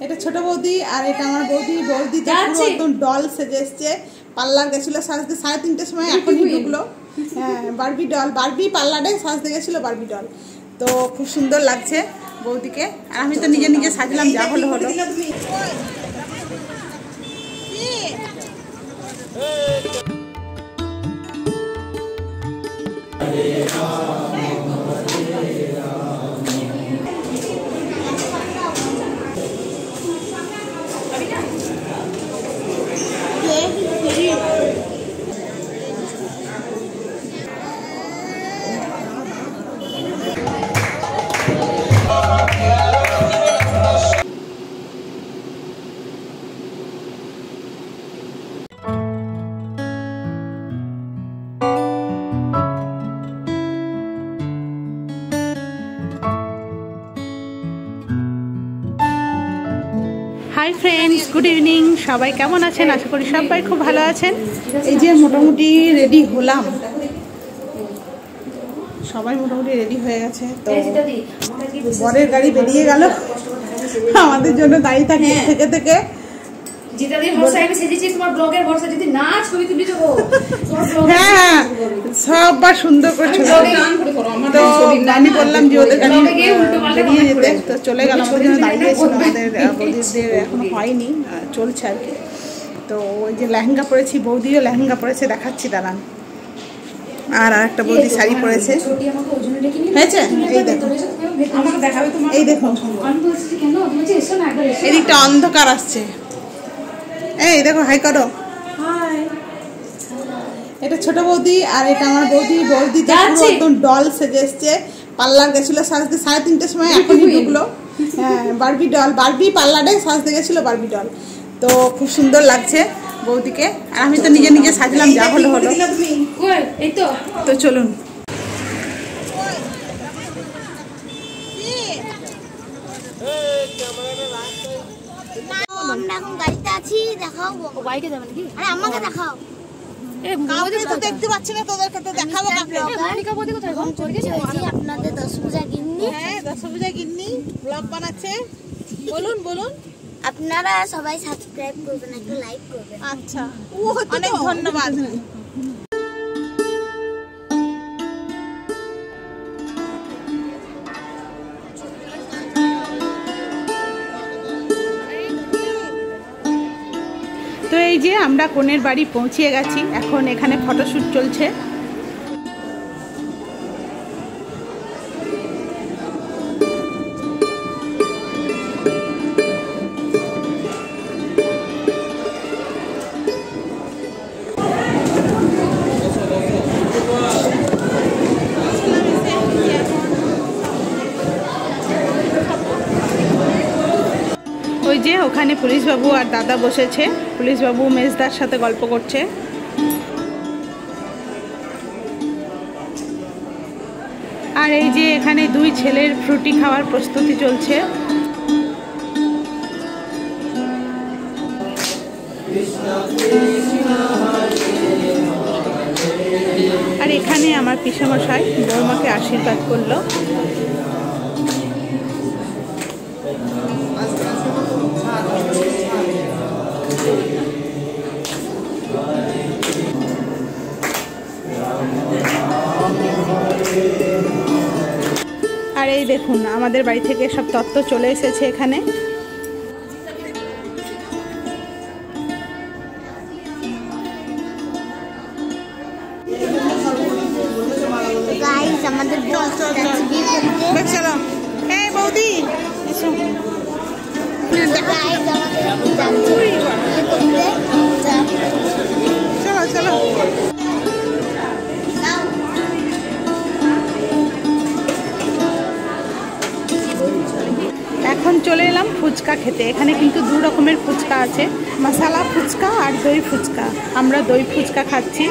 এটা ছোট বৌদি আর এটা আমার বৌদি। বৌদি তো পুরো একদম ডল সেজে এসছে। পার্লার গেছিল সাজতে 3:30টার সময়, এখনই ঢুকলো। হ্যাঁ, বারবি ডল, বারবি পার্লারে সাজতে গেছিল বারবি ডল। তো খুব সুন্দর লাগছে বৌদিকে। আর আমি তো নিজে নিজে সাজলাম, যা হলো হলো। Hi friends, good evening. সবাই কেমন আছেন? আশা করি সবাই খুব ভালো আছেন। এই যে মোটামুটি রেডি হলাম, সবাই মোটামুটি রেডি হয়ে গেছে। তো বরের গাড়ি বেরিয়ে গেল, আমাদের জন্য দাঁড়িয়ে থাকে থেকে থেকে। হ্যাঁ, সববার সুন্দর করে তো আমি বললাম যে ওদের গাড়ি বেরিয়ে যেতে, তো চলে গেল। আমাদের জন্য দাঁড়িয়েছিল, আমাদের বৌদিদের এখনো হয়নি, চলছে আর কি। তো ওই যে লেহেঙ্গা পরেছি, বৌদিও লেহেঙ্গা পরেছে, দেখাচ্ছি দাঁড়ান। আর একটা বৌদি শাড়ি পরেছে, হয়েছে। এই দেখো, এই দেখো, এদিকটা অন্ধকার আসছে। এই দেখো, হাই করো। এটা ছোট বৌদি আর এটা আমার বৌদি। বৌদি তো পুরো একদম ডল সেজে এসছে। পার্লার গেছিল সাজতে 3:30টার সময়, এখনই ঢুকলো। হ্যাঁ, বারবি ডল, বারবি পার্লারে সাজতে গেছিল বারবি ডল। তো খুব সুন্দর লাগছে বৌদিকে। আর আমি তো নিজে নিজে সাজলাম, যা হলো হলো। তো চলুন। আমরা এখন গাড়িতে আছি, দেখাও। বাইকে যাবেন কি? আরে আমাকে দেখাও। দেখতে পাচ্ছি না, তোদেরকে তো দেখাবো। আপনাদের দশভুজা গিন্নি। হ্যাঁ, দশভুজা গিন্নি ব্লগ বানাচ্ছে। বলুন বলুন। আপনারা সবাই সাবস্ক্রাইব করবেন, একটা লাইক করবেন। আচ্ছা, অনেক ধন্যবাদ। তো এই যে আমরা কনের বাড়ি পৌঁছে গেছি, এখন এখানে ফটোশ্যুট চলছে। ওই যে ওখানে পুলিশবাবু আর দাদা বসেছে, পুলিশবাবু মেজদার সাথে গল্প করছে। আর এই যে এখানে দুই ছেলের ফ্রুটি খাওয়ার প্রস্তুতি চলছে। আর এখানে আমার পিসেমশাই বৌমাকে আশীর্বাদ করলো। আর এই দেখুন, আমাদের বাড়ি থেকে সব তত্ত্ব চলে এসেছে এখানে। গাইস, আমাদের চলো। এই বৌদি এসো। চলো চলো। এখন চলে এলাম ফুচকা খেতে। এখানে কিন্তু দু রকমের ফুচকা আছে, মশলা ফুচকা আর দই ফুচকা। আমরা দই ফুচকা খাচ্ছি।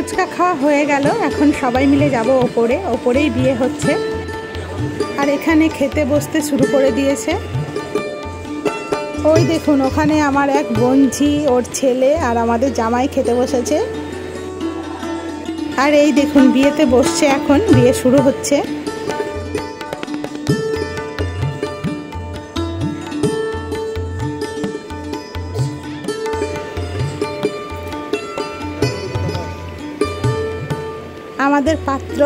ফুচকা খাওয়া হয়ে গেল, এখন সবাই মিলে যাব ওপরে। ওপরেই বিয়ে হচ্ছে আর এখানে খেতে বসতে শুরু করে দিয়েছে। ওই দেখুন ওখানে আমার এক বোনঝি, ওর ছেলে আর আমাদের জামাই খেতে বসেছে। আর এই দেখুন বিয়েতে বসছে, এখন বিয়ে শুরু হচ্ছে। আমাদের পাত্র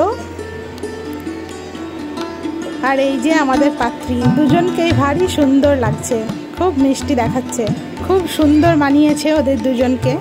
আর এই যে আমাদের পাত্রী, দুজনকেই ভারী সুন্দর লাগছে, খুব মিষ্টি দেখাচ্ছে, খুব সুন্দর মানিয়েছে ওদের দুজনকে।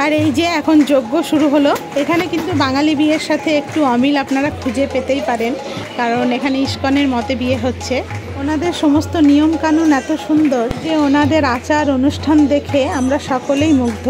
আর এই যে এখন যজ্ঞ শুরু হলো। এখানে কিন্তু বাঙালি বিয়ের সাথে একটু অমিল আপনারা খুঁজে পেতেই পারেন, কারণ এখানে ইস্কনের মতে বিয়ে হচ্ছে। ওনাদের সমস্ত নিয়ম কানুন এত সুন্দর যে ওনাদের আচার অনুষ্ঠান দেখে আমরা সকলেই মুগ্ধ।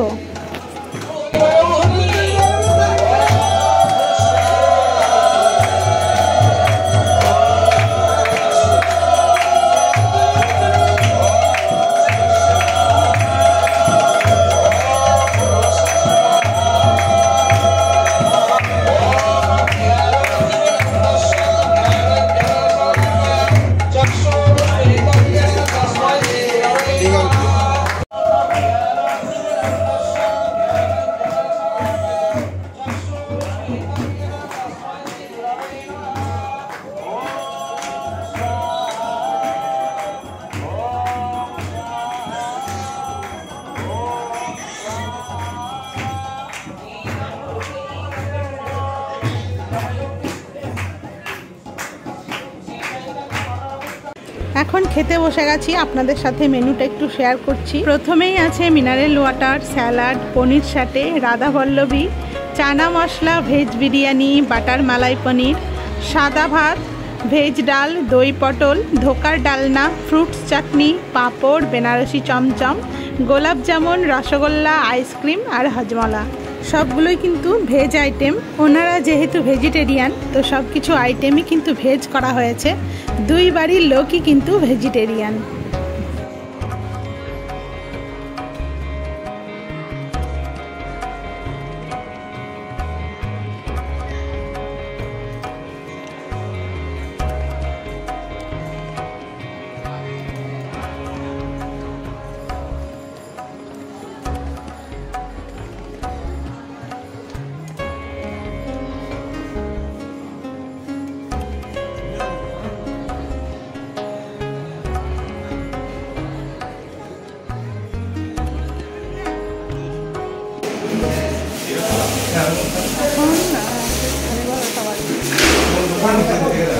এখন খেতে বসে গেছি, আপনাদের সাথে মেনুটা একটু শেয়ার করছি। প্রথমেই আছে মিনারেল ওয়াটার, স্যালাড, পনির সাটে, রাধাবল্লভী, চানা মশলা, ভেজ বিরিয়ানি, বাটার মালাই পনির, সাদা ভাত, ভেজ ডাল, দই পটল, ধোকার ডালনা, ফ্রুটস চাটনি, পাঁপড়, বেনারসি চমচম, গোলাপ জামুন, রসগোল্লা, আইসক্রিম আর হজমলা। সবগুলোই কিন্তু ভেজ আইটেম। ওনারা যেহেতু ভেজিটেরিয়ান, তো সব কিছু আইটেমই কিন্তু ভেজ করা হয়েছে। দুই বাড়ির লোকই কিন্তু ভেজিটেরিয়ান।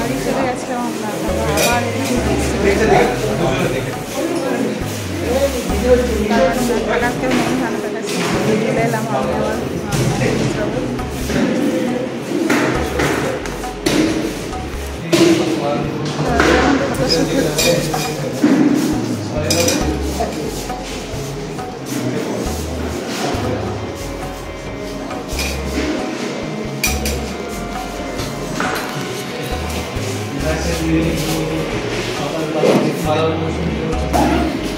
বাড়ি চলে গেছিলাম আমরা, আবার থাকার কেউ নেই মানুষের কাছে, চলে এলাম আমি আবার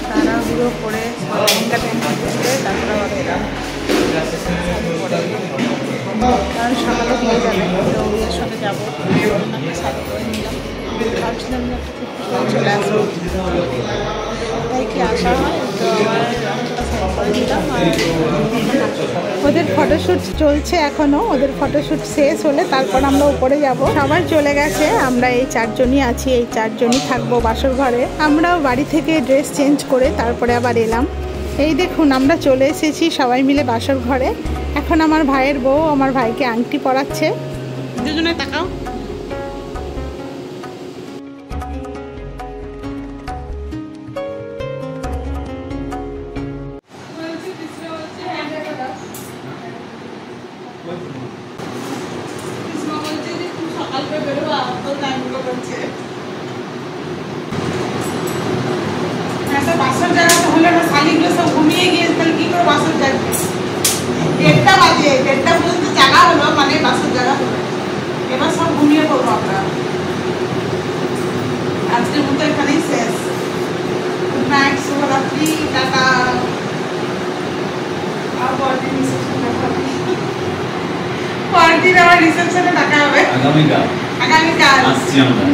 তাড়াহুড়ো করে লেহেঙ্গা টেঙ্গা করে তারপরে আবার এলাম, কারণ সকালে হয়ে যাবে তো ওদের সঙ্গে যাবো, একটা শাড়ি করে নিলাম, ভাবছিলাম যে একটা কুর্তি পরে চলে আসবো, তাই কি আসা হয় তো আমার একটা শাড়ি করে দিলাম। ওদের ফটোশ্যুট চলছে এখনো, ওদের ফটোশ্যুট শেষ হলে তারপর আমরা উপরে যাব। সবাই চলে গেছে, আমরা এই চারজনই আছি, এই চারজনই থাকবো বাসর ঘরে। আমরাও বাড়ি থেকে ড্রেস চেঞ্জ করে তারপরে আবার এলাম। এই দেখুন আমরা চলে এসেছি সবাই মিলে বাসর ঘরে। এখন আমার ভাইয়ের বউ আমার ভাইকে আংটি পরাচ্ছে, দুজনে তাকাও। বাসর জায়গা তো হলে না, শালিগুলো সব ঘুমিয়ে গিয়েছে, তাহলে কি করে বাসর যাবে? 1টা বাজে, 1টা পর্যন্ত জায়গা হলো মানে বাসর জায়গা হলো। এবার সব ঘুমিয়ে পড়বো আমরা, আজকের মতো এখানেই শেষ। গুড নাইট, শুভরাত্রি, টাটা। আর পরদিন রিসেপশনে দেখা হবে, পরদিন আমার রিসেপশনে দেখা হবে। আগামীকাল আসছি আমরা।